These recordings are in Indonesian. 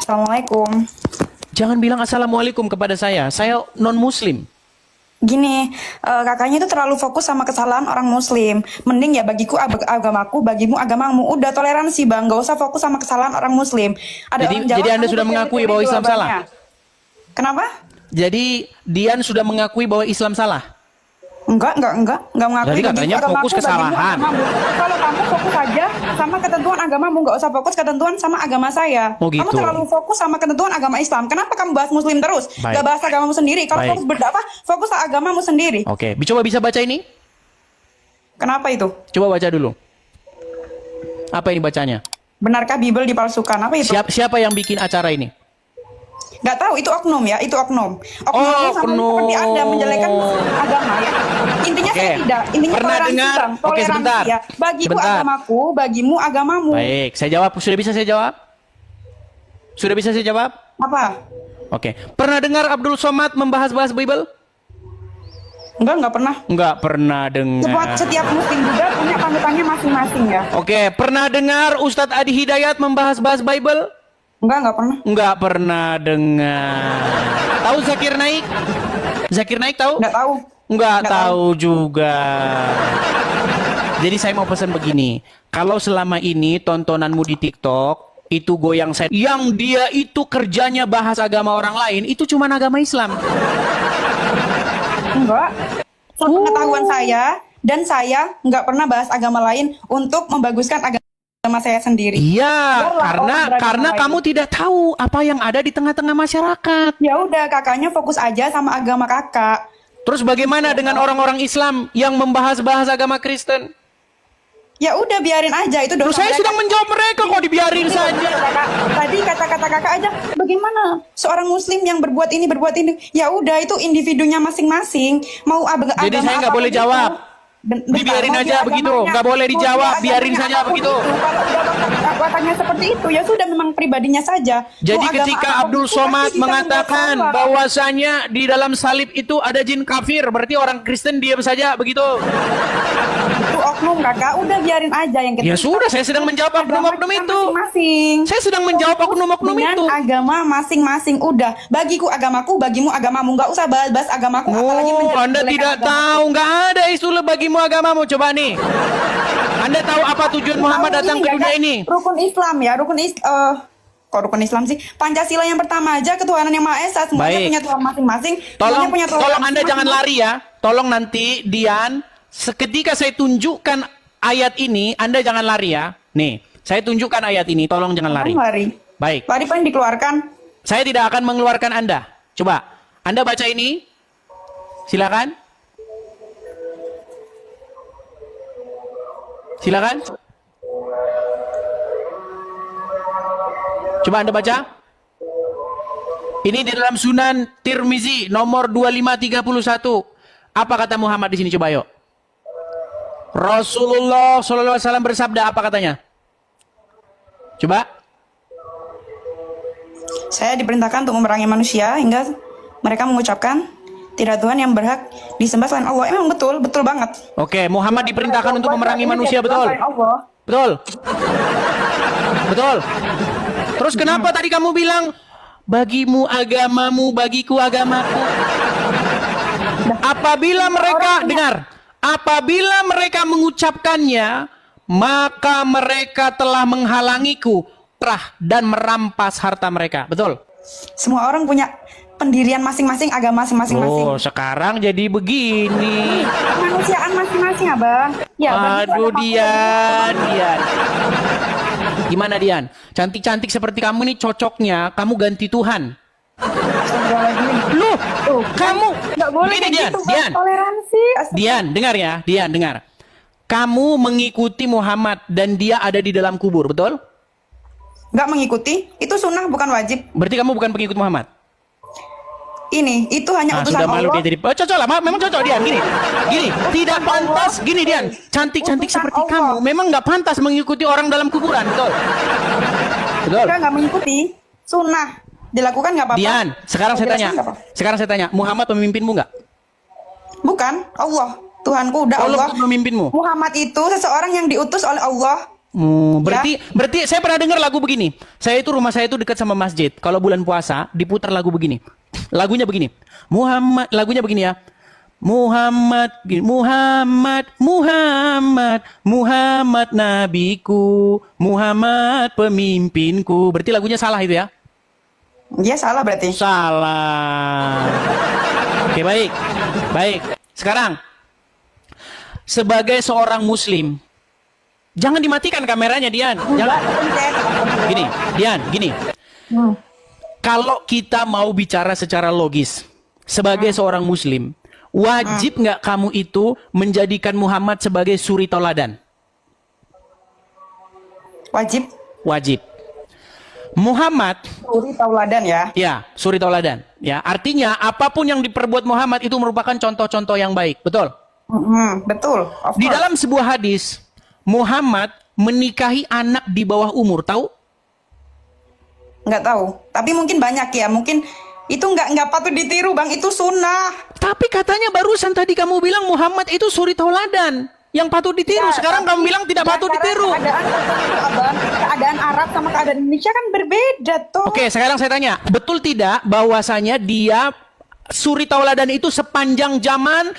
Assalamualaikum. Jangan bilang assalamualaikum kepada saya non-muslim. Gini, kakaknya itu terlalu fokus sama kesalahan orang muslim. Mending ya bagiku agamaku, bagimu agamamu. Udah toleransi bang, gak usah fokus sama kesalahan orang muslim. Ada orang Jawa, Jadi Anda kamu sudah mengakui bahwa Islam salah? Kenapa? Jadi Dian sudah mengakui bahwa Islam salah? Enggak mengakui. Jadi katanya bagiku fokus agamaku, kesalahan. bagimu agamamu. Kalau kamu fokus aja sama ketentuan agamamu, nggak usah fokus ketentuan sama agama saya. Oh, gitu. Kamu terlalu fokus sama ketentuan agama Islam. Kenapa kamu bahas muslim terus? Baik. Gak bahas agamamu sendiri. Kalau Baik. fokus berdakwah, fokuslah agamamu sendiri. Oke, coba bisa baca ini? Kenapa itu? Coba baca dulu. Apa ini bacanya? Benarkah Bible dipalsukan? Apa itu? Siapa yang bikin acara ini? Nggak tahu, itu oknum ya, itu oknum. Oh, Sama oknum. seperti Anda menjelekan agama ya. Intinya Oke. saya tidak. Intinya Pernah toleransi, dengar? Bang. Oke, Toleransi sebentar. ya. Bagiku Sebentar. agamaku, bagimu agamamu. Baik, saya jawab. Sudah bisa saya jawab? Sudah bisa saya jawab? Apa? Oke. Pernah dengar Abdul Somad membahas-bahas Bible? Enggak pernah. Enggak pernah dengar. Setiap muslim juga punya panutannya masing-masing ya. Oke, pernah dengar Ustadz Adi Hidayat membahas-bahas Bible? Enggak pernah. Enggak pernah dengar. Tahu Zakir Naik? Zakir Naik tahu? Enggak tahu. Enggak Nggak tahu juga. Jadi saya mau pesan begini. Kalau selama ini tontonanmu di TikTok itu goyang saya, yang dia itu kerjanya bahas agama orang lain, itu cuma agama Islam. Enggak. Pengetahuan saya dan saya enggak pernah bahas agama lain untuk membaguskan agama saya sendiri. Iya, Biarlah orang beragama karena lain. kamu tidak tahu apa yang ada di tengah-tengah masyarakat. Ya udah, kakaknya fokus aja sama agama kakak. Terus bagaimana dengan orang-orang Islam yang membahas-bahas agama Kristen? Ya udah, biarin aja, itu Terus dosa saya mereka. sedang menjawab mereka kok dibiarin saja. Tadi kata-kata kakak aja, bagaimana seorang muslim yang berbuat ini. Ya udah, itu individunya masing-masing. Mau agama Jadi saya nggak boleh jawab. Dibiarin aja begitu, nggak boleh dijawab, biarin saja begitu. Kalau wataknya seperti itu, ya sudah, memang pribadinya saja. Jadi Mau agama ketika apapun Abdul itu Somad pasti bisa mengatakan membuat salah. bahwasanya di dalam salib itu ada jin kafir, berarti orang Kristen diam saja begitu. Itu oknum kakak, udah biarin aja yang Ya sudah, saya sedang menjawab oknum-oknum kita itu. masing-masing. Saya sedang menjawab oknum-oknum Dengan itu. agama masing-masing, udah. Bagiku agamaku, bagimu agamamu. Nggak usah bahas-bahas agamaku, apalagi Oh, menjelek-jelekan Anda tidak agamaku. tahu, nggak ada istilah bagimu agamamu. Coba nih. Anda tahu apa tujuan Muhammad Tahu datang ke nggak, dunia Kak? ini? Rukun Islam ya, kok rukun Islam sih? Pancasila yang pertama aja, ketuhanan yang Maha Esa, semuanya Baik. punya Tuhan masing-masing. Tolong, semuanya punya Tuhan tolong Anda masing-masing. jangan lari ya. Tolong nanti Dian, seketika saya tunjukkan ayat ini, Anda jangan lari ya. Nih, saya tunjukkan ayat ini, tolong jangan lari. Jangan lari. Baik, Lari paling dikeluarkan. saya tidak akan mengeluarkan Anda. Coba, Anda baca ini. Silakan. Silakan. Coba Anda baca. Ini di dalam Sunan Tirmizi nomor 2531. Apa kata Muhammad di sini, coba yuk. Rasulullah SAW bersabda, apa katanya? Coba. Saya diperintahkan untuk memerangi manusia hingga mereka mengucapkan tidak Tuhan yang berhak disembah selain Allah. Emang betul banget. Oke, Muhammad diperintahkan untuk memerangi manusia, betul? Selain Allah. Betul. Betul. Terus kenapa tadi kamu bilang bagimu agamamu, bagiku agamaku? Apabila mereka dengar, apabila mereka mengucapkannya, maka mereka telah menghalangiku dan merampas harta mereka. Betul? Semua orang punya pendirian masing-masing, agama masing-masing. Oh, sekarang jadi begini. Kemanusiaan masing-masing, Abang. Ya, Aduh, Dian. Gimana, Dian? Cantik-cantik seperti kamu nih, cocoknya kamu ganti Tuhan. Loh, kamu nggak boleh gini, kayak Dian, gitu, Bang. Dian. Toleransi. Dian, dengar ya, Dian, dengar. Kamu mengikuti Muhammad dan dia ada di dalam kubur, betul? Nggak mengikuti, itu sunnah bukan wajib. Berarti kamu bukan pengikut Muhammad. Itu hanya utusan Sudah malu Allah. dia jadi. Oh, cocok lah, memang cocok, Dian. Gini, tidak pantas. Gini, Dian, cantik-cantik Utusan seperti Allah. kamu, memang nggak pantas mengikuti orang dalam kuburan, betul? Betul. Kita nggak mengikuti, sunnah dilakukan nggak apa-apa. Dian, sekarang saya tanya. Nggak apa-apa. Sekarang saya tanya, Muhammad pemimpinmu nggak? Bukan, Allah. Tuhanku udah Allah Allah. bukan pemimpinmu. Muhammad itu seseorang yang diutus oleh Allah Berarti saya pernah dengar lagu begini. Rumah saya itu dekat sama masjid. Kalau bulan puasa diputar lagu begini. Lagunya begini. Lagunya begini ya. Muhammad, Muhammad nabiku, Muhammad pemimpinku. Berarti lagunya salah itu ya? Iya salah berarti. Salah. Oke, baik. Baik. Sekarang sebagai seorang muslim, jangan dimatikan kameranya, Dian. Jangan. Gini, Dian, gini. Kalau kita mau bicara secara logis, sebagai seorang muslim, wajib nggak kamu itu menjadikan Muhammad sebagai suri tauladan? Wajib. Wajib. Muhammad Suri tauladan ya. ya, suri tauladan. Ya, artinya apapun yang diperbuat Muhammad itu merupakan contoh-contoh yang baik, betul? Betul. Di dalam sebuah hadis, Muhammad menikahi anak di bawah umur, tahu? Nggak tahu. Tapi mungkin banyak ya. Mungkin itu nggak patut ditiru, Bang. Itu sunnah. Tapi katanya barusan tadi kamu bilang Muhammad itu suri tauladan yang patut ditiru. Ya, Sekarang kamu bilang tidak patut ditiru. Keadaan Arab sama keadaan Indonesia kan berbeda tuh. Oke, sekarang saya tanya, betul tidak bahwasanya dia suri tauladan itu sepanjang zaman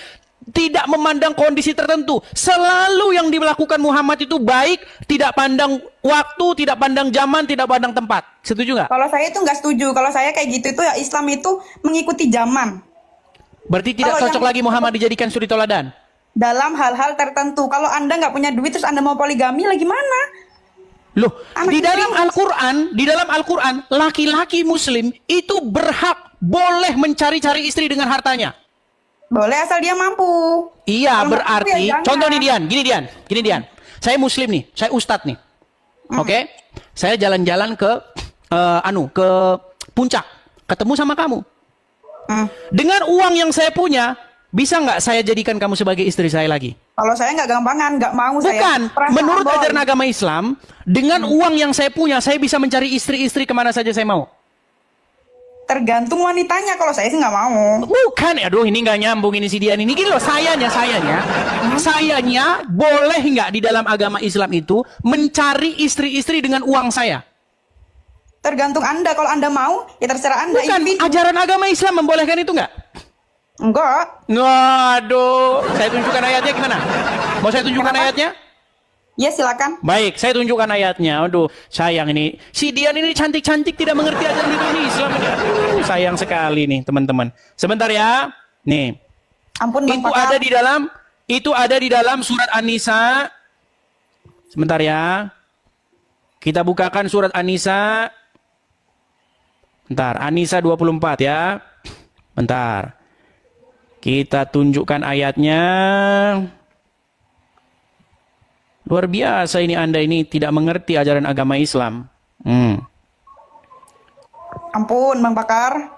tidak memandang kondisi tertentu. Selalu yang dilakukan Muhammad itu baik, tidak pandang waktu, tidak pandang zaman, tidak pandang tempat. Setuju nggak? Kalau saya itu nggak setuju. Kalau saya kayak gitu itu ya Islam itu mengikuti zaman. Berarti tidak Kalau cocok yang- lagi Muhammad dijadikan suri tauladan. Dalam hal-hal tertentu. Kalau Anda nggak punya duit terus Anda mau poligami lagi mana? Loh, Anak di dalam kecil. Al-Quran, laki-laki muslim itu berhak boleh mencari-cari istri dengan hartanya. Boleh asal dia mampu. Iya, Kalau nggak berarti, mampu ya jangan. contoh nih gini Dian. Saya muslim nih, saya ustadz nih. Oke? Saya jalan-jalan ke ke puncak, ketemu sama kamu. Dengan uang yang saya punya, bisa nggak saya jadikan kamu sebagai istri saya lagi? Kalau saya nggak gampangan, nggak mau saya. Bukan, Perasaan, menurut Boy. ajaran agama Islam, dengan uang yang saya punya, saya bisa mencari istri-istri kemana saja saya mau. Tergantung wanitanya. Kalau saya sih nggak mau. Bukan, aduh ini nggak nyambung ini si Dian ini. Gini loh, sayanya boleh nggak di dalam agama Islam itu mencari istri-istri dengan uang saya? Tergantung Anda. Kalau Anda mau, ya terserah Anda. Bukan, Individu. ajaran agama Islam membolehkan itu nggak? Enggak. Waduh, saya tunjukkan ayatnya gimana? Mau saya tunjukkan Kenapa? ayatnya? Ya silakan. Baik, saya tunjukkan ayatnya. Aduh, sayang ini. Si Dian ini cantik-cantik tidak mengerti ajaran Islam ini. Aduh, sayang sekali nih, teman-teman. Sebentar ya. Nih. Ampun Bang Itu Pakar. ada di dalam surat An-Nisa. Sebentar ya. Kita bukakan surat An-Nisa. Bentar, An-Nisa 24 ya. Bentar. Kita tunjukkan ayatnya. Luar biasa ini Anda ini tidak mengerti ajaran agama Islam. Ampun Bang Pakar.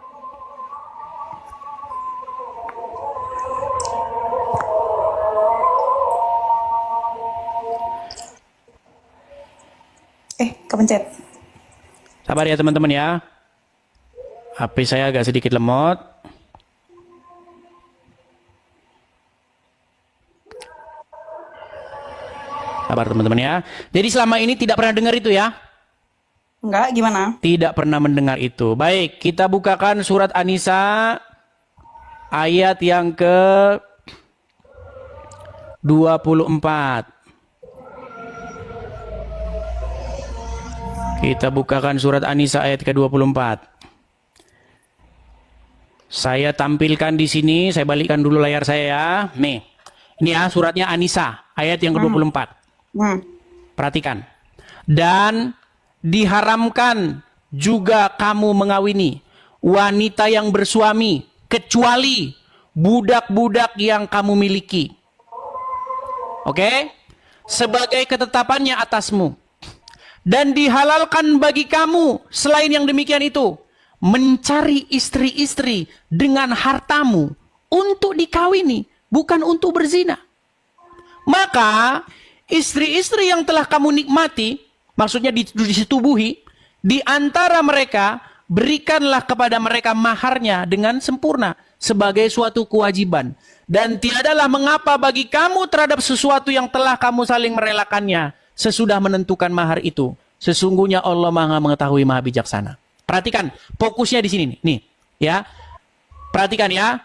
Kepencet. Sabar ya teman-teman ya. HP saya agak sedikit lemot. Sabar teman-teman ya. Jadi selama ini tidak pernah dengar itu ya? Enggak, gimana? Tidak pernah mendengar itu. Baik, kita bukakan surat An-Nisa ayat yang ke 24. Kita bukakan surat An-Nisa ayat ke-24. Saya tampilkan di sini, saya balikkan dulu layar saya ya. Nih. Ini ya suratnya An-Nisa ayat yang ke-24. Perhatikan. Dan diharamkan juga kamu mengawini wanita yang bersuami kecuali budak-budak yang kamu miliki. Oke? Sebagai ketetapannya atasmu. Dan dihalalkan bagi kamu selain yang demikian itu mencari istri-istri dengan hartamu untuk dikawini, bukan untuk berzina. Maka istri-istri yang telah kamu nikmati, maksudnya disetubuhi, di antara mereka berikanlah kepada mereka maharnya dengan sempurna sebagai suatu kewajiban. Dan tiadalah mengapa bagi kamu terhadap sesuatu yang telah kamu saling merelakannya sesudah menentukan mahar itu. Sesungguhnya Allah Maha mengetahui, Maha bijaksana. Perhatikan, fokusnya di sini nih, ya. Perhatikan ya.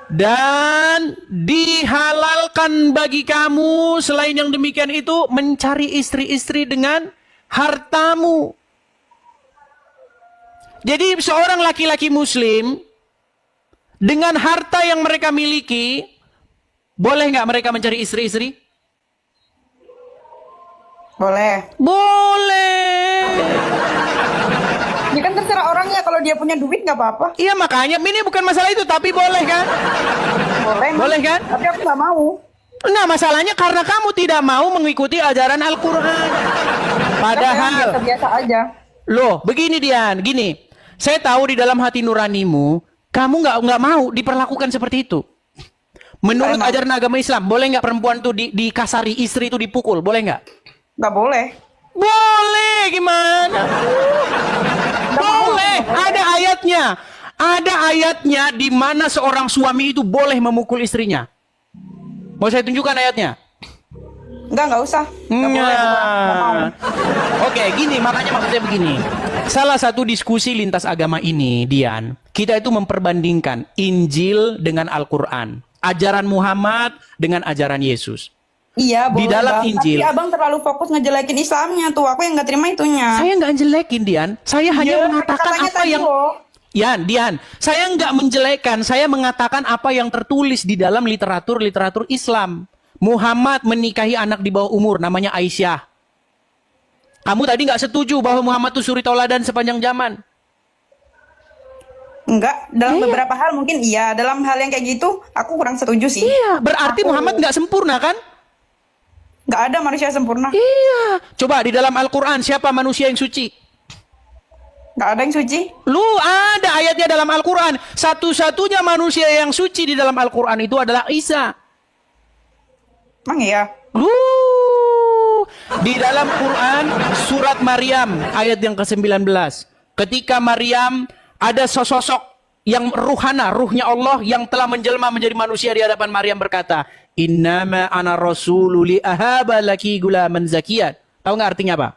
Dan dihalalkan bagi kamu selain yang demikian itu mencari istri-istri dengan hartamu. Jadi seorang laki-laki muslim dengan harta yang mereka miliki, boleh nggak mereka mencari istri-istri? Boleh. Boleh. Ya kan terserah orangnya, kalau dia punya duit nggak apa-apa. Iya makanya ini bukan masalah itu, tapi boleh kan? Boleh. Boleh kan? Tapi aku nggak mau. Nah masalahnya karena kamu tidak mau mengikuti ajaran Al-Quran. Padahal, biasa aja. loh begini Dian, gini. Saya tahu di dalam hati nuranimu, kamu nggak mau diperlakukan seperti itu. Menurut Emang. ajaran agama Islam, boleh nggak perempuan tuh dikasari, istri itu dipukul, boleh nggak? Nggak boleh. Boleh, gimana? Boleh, ada ayatnya. Ada ayatnya di mana seorang suami itu boleh memukul istrinya. Mau saya tunjukkan ayatnya? Nggak usah. Nggak boleh. Nggak mau. Oke, gini, makanya maksudnya begini. Salah satu diskusi lintas agama ini, Dian, kita itu memperbandingkan Injil dengan Al-Quran. Ajaran Muhammad dengan ajaran Yesus. Iya, Di boleh, dalam Bang. Injil. Tapi abang terlalu fokus ngejelekin Islamnya tuh. Aku yang nggak terima itunya. Saya nggak jelekin, Dian. Saya hanya Iya, mengatakan kata-katanya apa tadi yang... loh. Dian, saya nggak menjelekkan. Saya mengatakan apa yang tertulis di dalam literatur Islam. Muhammad menikahi anak di bawah umur, namanya Aisyah. Kamu tadi nggak setuju bahwa Muhammad itu suri tauladan sepanjang zaman. Enggak, dalam beberapa hal mungkin iya. Dalam hal yang kayak gitu, aku kurang setuju sih. Iya, berarti Muhammad nggak sempurna kan? Nggak ada manusia sempurna. Iya. Coba di dalam Al-Quran, siapa manusia yang suci? Nggak ada yang suci. Lu ada ayatnya dalam Al-Quran. Satu-satunya manusia yang suci di dalam Al-Quran itu adalah Isa. Emang iya? Di dalam Quran, surat Maryam, ayat yang ke-19. Ketika Maryam, ada sosok yang ruhana, ruhnya Allah yang telah menjelma menjadi manusia di hadapan Maryam berkata, Innama ana rasulu li ahaba laki gulaman zakiyat. Tahu nggak artinya apa?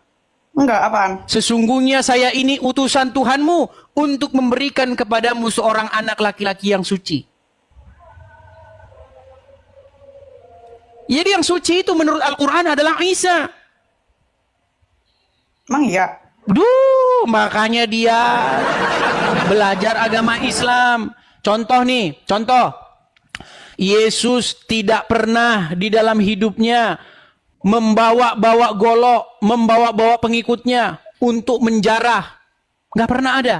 Enggak, apaan? Sesungguhnya saya ini utusan Tuhanmu untuk memberikan kepadamu seorang anak laki-laki yang suci. Jadi yang suci itu menurut Al-Quran adalah Isa. Emang iya? Makanya dia belajar agama Islam. Contoh nih, contoh. Yesus tidak pernah di dalam hidupnya membawa-bawa golok, membawa-bawa pengikutnya untuk menjarah. Nggak pernah ada.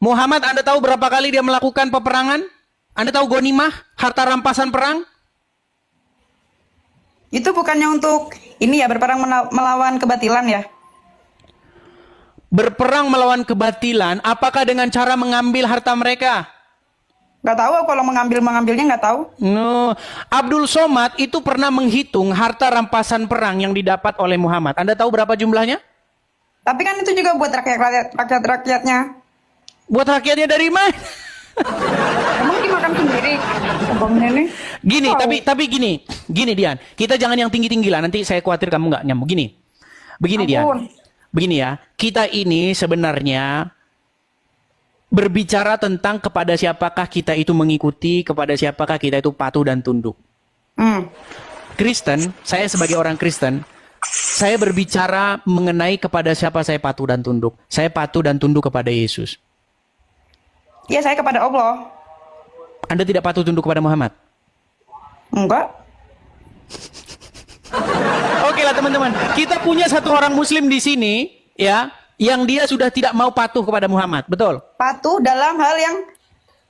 Muhammad, Anda tahu berapa kali dia melakukan peperangan? Anda tahu ghanimah, harta rampasan perang? Itu bukannya untuk ini ya, berperang melawan kebatilan ya? Berperang melawan kebatilan, apakah dengan cara mengambil harta mereka? Nggak tahu, kalau mengambilnya nggak tahu. No. Abdul Somad itu pernah menghitung harta rampasan perang yang didapat oleh Muhammad. Anda tahu berapa jumlahnya? Tapi kan itu juga buat rakyat-rakyatnya. Buat rakyatnya dari mana? Emang dimakan sendiri? Abangnya nih. Gini, Tahu. tapi gini Dian. Kita jangan yang tinggi-tinggi lah. Nanti saya khawatir kamu nggak nyambung. Begini Dian. Ampun. Begini ya. Kita ini sebenarnya berbicara tentang kepada siapakah kita itu mengikuti, kepada siapakah kita itu patuh dan tunduk. Kristen, saya sebagai orang Kristen, saya berbicara mengenai kepada siapa saya patuh dan tunduk. Saya patuh dan tunduk kepada Yesus. Iya, saya kepada Allah. Anda tidak patuh tunduk kepada Muhammad? Enggak. Oke lah teman-teman, kita punya satu orang Muslim di sini, ya, yang dia sudah tidak mau patuh kepada Muhammad, betul? Patuh dalam hal yang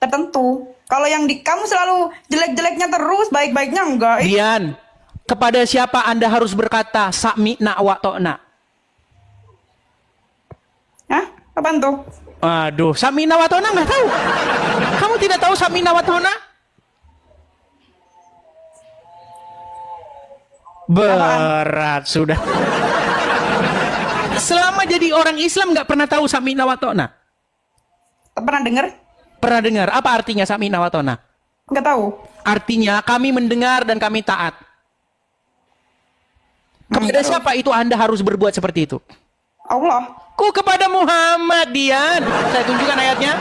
tertentu. Kalau yang kamu selalu jelek-jeleknya terus, baik-baiknya enggak. Dian, kepada siapa Anda harus berkata sami'na wa ta'na? Hah? Apaan tuh? Aduh, sami'na wa ta'na nggak tahu. Kamu tidak tahu sami'na wa ta'na? Berat sudah. Selama jadi orang Islam nggak pernah tahu sami'na wa ta'na? Pernah dengar? Pernah dengar? Apa artinya sami'na wa ta'na? Enggak tahu. Artinya kami mendengar dan kami taat. Kepada Terus? siapa itu Anda harus berbuat seperti itu? Allah. Kok kepada Muhammad, Dian? Saya tunjukkan ayatnya.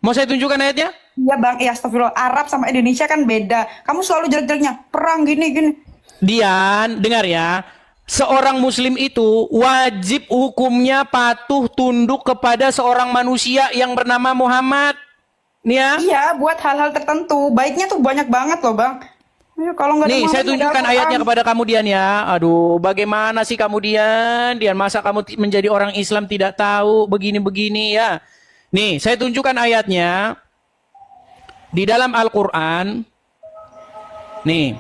Mau saya tunjukkan ayatnya? Iya bang, ya astagfirullah. Arab sama Indonesia kan beda. Kamu selalu jelek-jeleknya perang gini. Dian, dengar ya. Seorang muslim itu wajib hukumnya patuh tunduk kepada seorang manusia yang bernama Muhammad. Nih ya. Iya, buat hal-hal tertentu. Baiknya tuh banyak banget loh bang. Ya, kalau nggak ada Nih, saya Muhammad, nggak ada tunjukkan Al-Quran. ayatnya kepada kamu Dian ya. Aduh, bagaimana sih kamu Dian? Dian, masa kamu menjadi orang Islam tidak tahu begini-begini ya? Nih, saya tunjukkan ayatnya. Di dalam Al-Quran. Nih.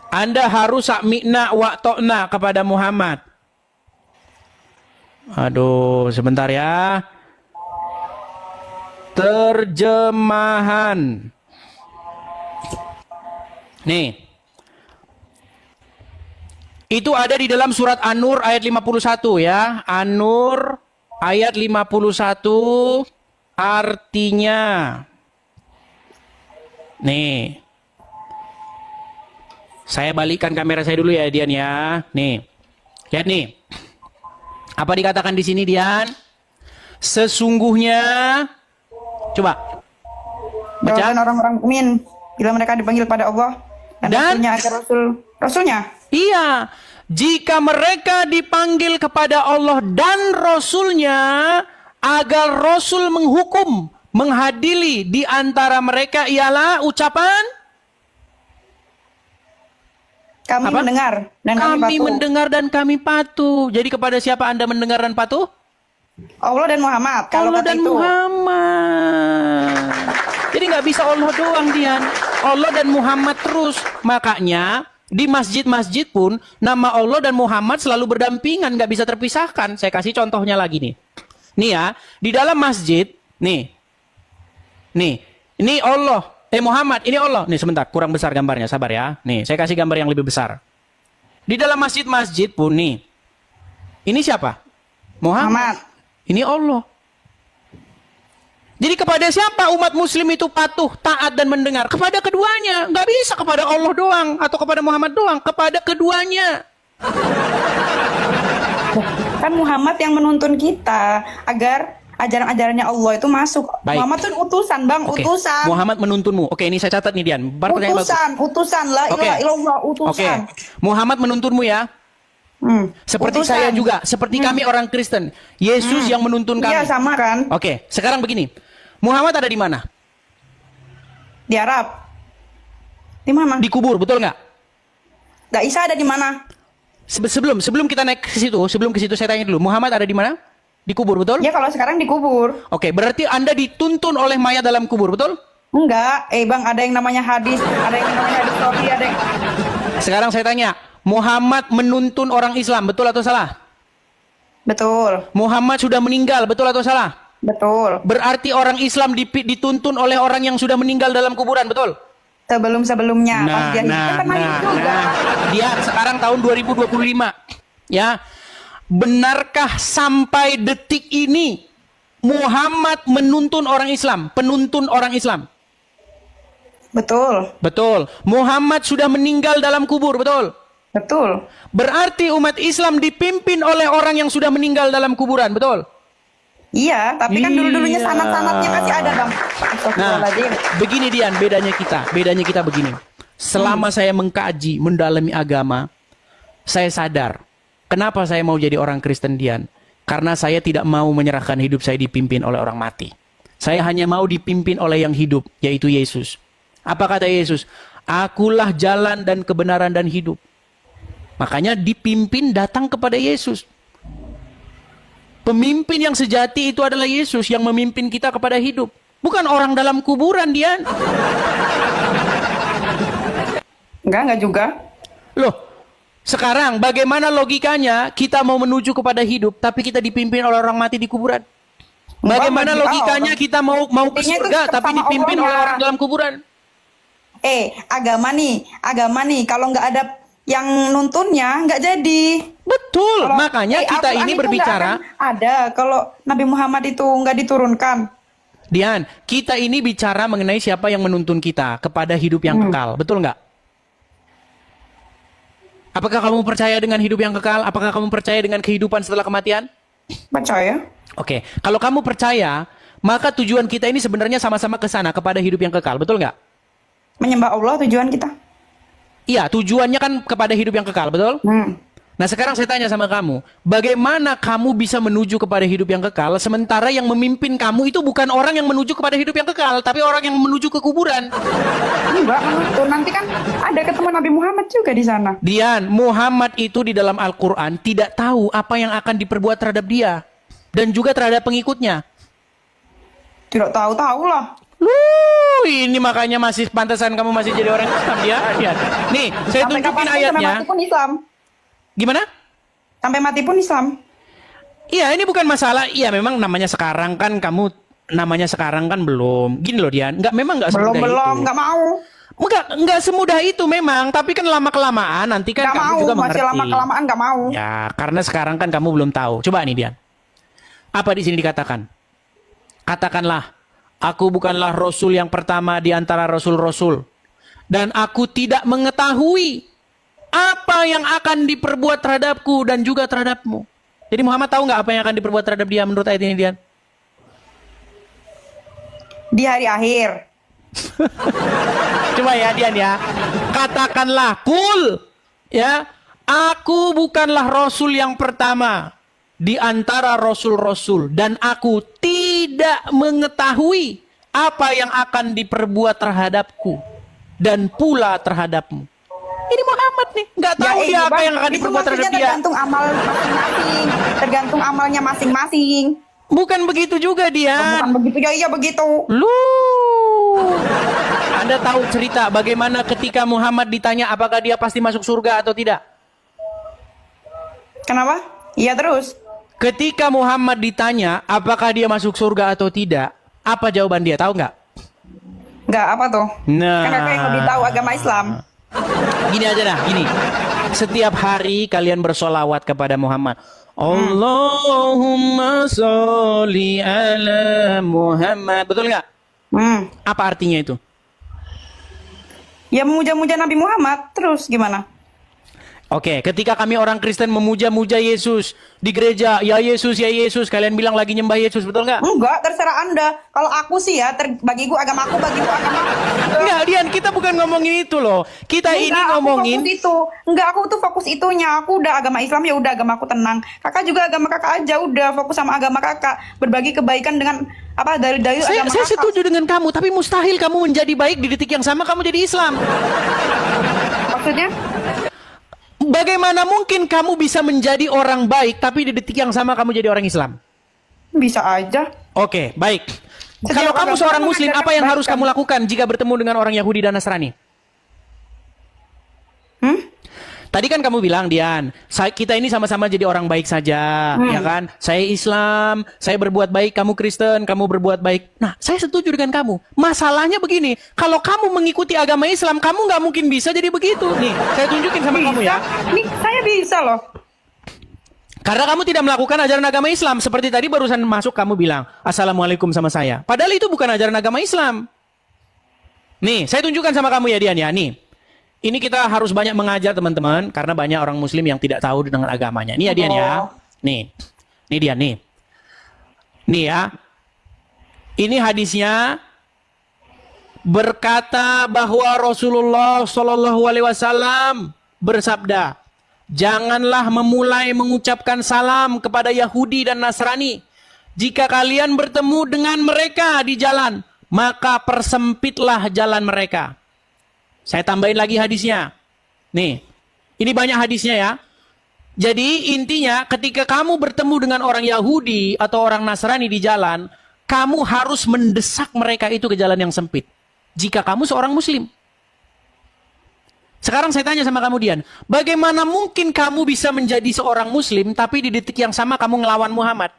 Anda harus sakmina wa to'na kepada Muhammad. Aduh, sebentar ya. Terjemahan. Nih. Itu ada di dalam surat An-Nur ayat 51 ya. An-Nur ayat 51 artinya. Nih. Saya balikkan kamera saya dulu ya Dian ya. Nih. Lihat nih. Apa dikatakan di sini Dian? Sesungguhnya coba baca. Jawaban orang-orang mukmin bila mereka dipanggil pada Allah dan Rasulnya agar Rasulnya. Iya, jika mereka dipanggil kepada Allah dan Rasulnya agar Rasul menghukum, menghadili di antara mereka ialah ucapan Kami apa? mendengar dan kami Kami patuh. mendengar dan kami patuh. Jadi kepada siapa Anda mendengar dan patuh? Allah dan Muhammad. Kalau Allah kata dan itu. Muhammad. Jadi nggak bisa Allah doang Dian. Allah dan Muhammad terus. Makanya di masjid-masjid pun nama Allah dan Muhammad selalu berdampingan, nggak bisa terpisahkan. Saya kasih contohnya lagi nih. Nih ya, di dalam masjid, nih, ini Allah, Muhammad, ini Allah. Nih sebentar, kurang besar gambarnya, sabar ya. Nih, saya kasih gambar yang lebih besar. Di dalam masjid-masjid pun nih, ini siapa? Muhammad. Ini Allah. Jadi kepada siapa umat muslim itu patuh, taat dan mendengar? Kepada keduanya. Nggak bisa kepada Allah doang atau kepada Muhammad doang. Kepada keduanya. Kan Muhammad yang menuntun kita agar ajaran-ajarannya Allah itu masuk. Baik. Muhammad tuh utusan, Bang, Oke. utusan. Muhammad menuntunmu. Oke, ini saya catat nih Dian. Pertanyaan bagus. Utusan la Oke. ilaha illallah, Oke. utusan. Muhammad menuntunmu ya. Seperti Utusan. saya juga, seperti kami orang Kristen. Yesus yang menuntun kami. Iya, sama kan? Oke, sekarang begini. Muhammad ada di mana? Di Arab. Di mana? Dikubur, betul nggak? Gak Isa ada di mana? Sebelum kita naik ke situ, saya tanya dulu. Muhammad ada di mana? Dikubur, betul? Ya kalau sekarang dikubur. Oke, berarti Anda dituntun oleh mayat dalam kubur, betul? Enggak, Bang, ada yang namanya hadis, ada yang namanya hadis Sofi, ada yang... Sekarang saya tanya, Muhammad menuntun orang Islam, betul atau salah? Betul, Muhammad sudah meninggal, betul atau salah? betul. Berarti orang Islam dituntun oleh orang yang sudah meninggal dalam kuburan, betul? Sebelum-sebelumnya, pas dia hidup, kan pernah hidup juga. Dia sekarang tahun 2025, ya. Benarkah sampai detik ini Muhammad menuntun orang Islam, penuntun orang Islam? Betul, Betul. Muhammad sudah meninggal dalam kubur, betul? betul. Berarti umat Islam dipimpin oleh orang yang sudah meninggal dalam kuburan, betul? Iya, tapi kan dulu-dulunya Iya. sanat-sanatnya masih ada, Bang. Nah, Astagfirullahaladzim. begini Dian, bedanya kita begini. Selama saya mengkaji, mendalami agama, saya sadar, kenapa saya mau jadi orang Kristen Dian? Karena saya tidak mau menyerahkan hidup saya dipimpin oleh orang mati. Saya hanya mau dipimpin oleh yang hidup, yaitu Yesus. Apa kata Yesus? Akulah jalan dan kebenaran dan hidup. Makanya dipimpin datang kepada Yesus. Pemimpin yang sejati itu adalah Yesus yang memimpin kita kepada hidup. Bukan orang dalam kuburan, Dian. Enggak juga. Loh, sekarang bagaimana logikanya kita mau menuju kepada hidup, tapi kita dipimpin oleh orang mati di kuburan? Bagaimana Enggak, logikanya enggak. kita mau ke Intinya itu surga, tetap tapi sama dipimpin oleh Allahnya. orang dalam kuburan? Agama nih, kalau nggak ada yang nuntunnya, nggak jadi. Betul, Kalau- makanya kita Al-Quran ini itu berbicara, nggak akan ada kalau Nabi Muhammad itu nggak diturunkan. Dian, kita ini bicara mengenai siapa yang menuntun kita kepada hidup yang kekal, betul nggak? Apakah kamu percaya dengan hidup yang kekal? Apakah kamu percaya dengan kehidupan setelah kematian? Percaya? Oke, kalau kamu percaya, maka tujuan kita ini sebenarnya sama-sama ke sana, kepada hidup yang kekal, betul nggak? Menyembah Allah tujuan kita. Iya, tujuannya kan kepada hidup yang kekal, betul? Nah, sekarang saya tanya sama kamu, bagaimana kamu bisa menuju kepada hidup yang kekal, sementara yang memimpin kamu itu bukan orang yang menuju kepada hidup yang kekal, tapi orang yang menuju ke kuburan? Enggak, tuh nanti kan ada ketemu Nabi Muhammad juga di sana. Dian, Muhammad itu di dalam Al-Quran tidak tahu apa yang akan diperbuat terhadap dia, dan juga terhadap pengikutnya. Tidak tahu-tahu lah. Ini makanya masih pantasan kamu masih jadi orang Islam ya. Nih, saya Sampai tunjukin kapanpun, ayatnya. Sampai mati pun Islam. Gimana? Sampai mati pun Islam. Iya, ini bukan masalah. Iya, memang namanya sekarang kan kamu belum. Gini loh Dian, memang nggak semudah Belum, itu. nggak mau. Nggak semudah itu memang, tapi kan lama kelamaan nanti kan Nggak kamu mau, juga masih mengerti. lama kelamaan nggak mau. Ya, karena sekarang kan kamu belum tahu. Coba nih Dian. Apa di sini dikatakan? Katakanlah, aku bukanlah rasul yang pertama di antara rasul-rasul, dan aku tidak mengetahui apa yang akan diperbuat terhadapku dan juga terhadapmu. Jadi Muhammad tahu nggak apa yang akan diperbuat terhadap dia menurut ayat ini, Dian? Di hari akhir. Coba ya, Dian ya. Katakanlah, kul, ya, aku bukanlah rasul yang pertama di antara rasul-rasul, dan aku tidak mengetahui apa yang akan diperbuat terhadapku dan pula terhadapmu. Ini Muhammad nih, nggak tahu dia apa yang akan diperbuat terhadap dia. Tergantung amal masing-masing, tergantung amalnya masing-masing. Bukan begitu juga dia. Bukan begitu ya, iya begitu. Anda tahu cerita bagaimana ketika Muhammad ditanya apakah dia pasti masuk surga atau tidak? Kenapa? Iya terus. Ketika Muhammad ditanya apakah dia masuk surga atau tidak, apa jawaban dia? Tahu nggak? Nggak apa tuh? Nah, Kan kakak yang lebih tahu agama Islam. Gini aja dah, gini. Setiap hari kalian bersolawat kepada Muhammad. Allahumma sholli ala Muhammad. Betul nggak? Apa artinya itu? Ya memuja-muja Nabi Muhammad. Terus gimana? Oke, ketika kami orang Kristen memuja-muja Yesus di gereja, ya Yesus, kalian bilang lagi nyembah Yesus, betul nggak? Enggak, terserah Anda. Kalau aku sih ya, bagiku agamaku, bagiku agama. Enggak, Dian, kita bukan ngomongin itu loh. Kita ini ngomongin Fokus itu. Enggak, aku tuh fokus itunya. Aku udah agama Islam, ya udah agamaku tenang. Kakak juga agama kakak aja, udah fokus sama agama kakak. Berbagi kebaikan dengan apa dari agama saya kakak. setuju dengan kamu, tapi mustahil kamu menjadi baik di detik yang sama kamu jadi Islam. Maksudnya? Bagaimana mungkin kamu bisa menjadi orang baik tapi di detik yang sama kamu jadi orang Islam? Bisa aja. Oke, baik. Kalau Setiap kamu agama seorang Muslim, mengajarkan apa yang harus kebaikan. kamu lakukan jika bertemu dengan orang Yahudi dan Nasrani? Tadi kan kamu bilang, Dian, kita ini sama-sama jadi orang baik saja, ya kan? Saya Islam, saya berbuat baik, kamu Kristen, kamu berbuat baik. Nah, saya setuju dengan kamu. Masalahnya begini, kalau kamu mengikuti agama Islam, kamu nggak mungkin bisa jadi begitu. Nih, saya tunjukin sama kamu ya. Nih, saya bisa loh. Karena kamu tidak melakukan ajaran agama Islam. Seperti tadi barusan masuk kamu bilang, Assalamualaikum sama saya. Padahal itu bukan ajaran agama Islam. Nih, saya tunjukkan sama kamu ya, Dian ya. Nih. Ini kita harus banyak mengajar teman-teman karena banyak orang Muslim yang tidak tahu dengan agamanya. Nih ya Dian ya. Nih Dian nih. Nih ya. Ini hadisnya berkata bahwa Rasulullah Shallallahu Alaihi Wasallam bersabda, janganlah memulai mengucapkan salam kepada Yahudi dan Nasrani. Jika kalian bertemu dengan mereka di jalan, maka persempitlah jalan mereka. Saya tambahin lagi hadisnya. Nih, ini banyak hadisnya ya. Jadi intinya ketika kamu bertemu dengan orang Yahudi atau orang Nasrani di jalan, kamu harus mendesak mereka itu ke jalan yang sempit. Jika kamu seorang Muslim. Sekarang saya tanya sama kamu Dian, bagaimana mungkin kamu bisa menjadi seorang Muslim tapi di detik yang sama kamu ngelawan Muhammad?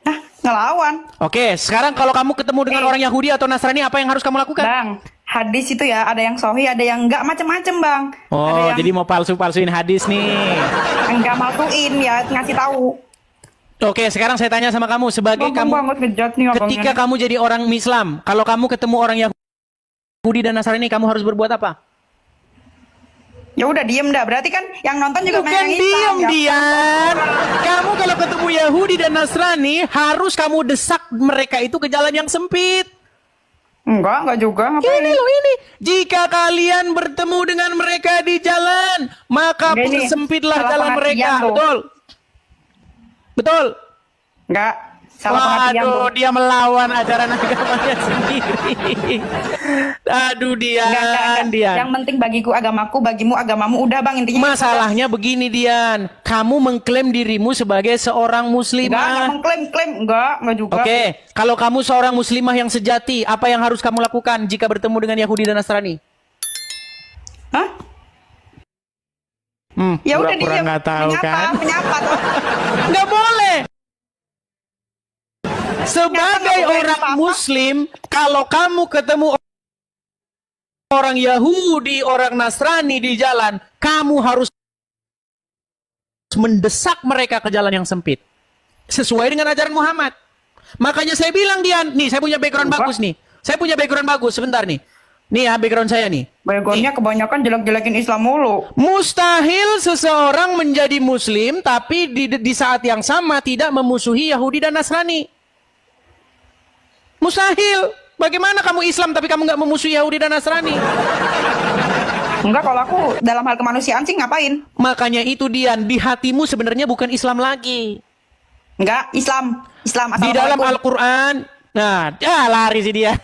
Nah, ngelawan. Oke, sekarang kalau kamu ketemu dengan orang Yahudi atau Nasrani, apa yang harus kamu lakukan? Bang, hadis itu ya ada yang sahih, ada yang enggak, macem-macem bang. Oh, Ada yang jadi mau palsu-palsuin hadis nih. enggak malsuin ya, ngasih tahu. Oke, sekarang saya tanya sama kamu sebagai Bang, kamu banget ngejat nih abangnya. ketika kamu jadi orang Islam, kalau kamu ketemu orang Yahudi dan Nasrani, kamu harus berbuat apa? Ya udah diem dah. Berarti kan yang nonton juga Bukan banyak yang diem, Islam, ya. Dian. Kamu kalau ketemu Yahudi dan Nasrani, harus kamu desak mereka itu ke jalan yang sempit. Enggak juga. Ngapain? Ini loh ini. Jika kalian bertemu dengan mereka di jalan, maka Enggak, ini persempitlah salah jalan pengertian mereka. tuh. Betul. Betul. Enggak. Salah pengertian tuh. Waduh, dia melawan ajaran agamanya sendiri. Aduh, Enggak. Dian. Yang penting bagiku agamaku, bagimu agamamu. Udah bang, intinya. Masalahnya begini, Dian. Kamu mengklaim dirimu sebagai seorang Enggak muslimah. mengklaim. Enggak juga. Oke, kalau kamu seorang muslimah yang sejati, apa yang harus kamu lakukan jika bertemu dengan Yahudi dan Nasrani? Hah? Ya udah Pura-pura diem. nggak tahu kan? Menyapa. Nggak boleh. Sebagai Nggak boleh orang apa-apa. muslim, kalau kamu ketemu orang Yahudi, orang Nasrani di jalan, kamu harus mendesak mereka ke jalan yang sempit. Sesuai dengan ajaran Muhammad. Makanya saya bilang, Dian, nih saya punya background Enggak. bagus nih. Saya punya background bagus, sebentar nih. Nih ya background saya nih. Backgroundnya kebanyakan jelek-jelekin Islam mulu. Mustahil seseorang menjadi muslim tapi di saat yang sama tidak memusuhi Yahudi dan Nasrani. Mustahil. Bagaimana kamu Islam tapi kamu nggak memusuhi Yahudi dan Nasrani? Enggak, kalau aku dalam hal kemanusiaan sih ngapain? Makanya itu, Dian, di hatimu sebenarnya bukan Islam lagi. Enggak, Islam. Di dalam Assalamualaikum. Al-Quran. Nah, lari sih dia.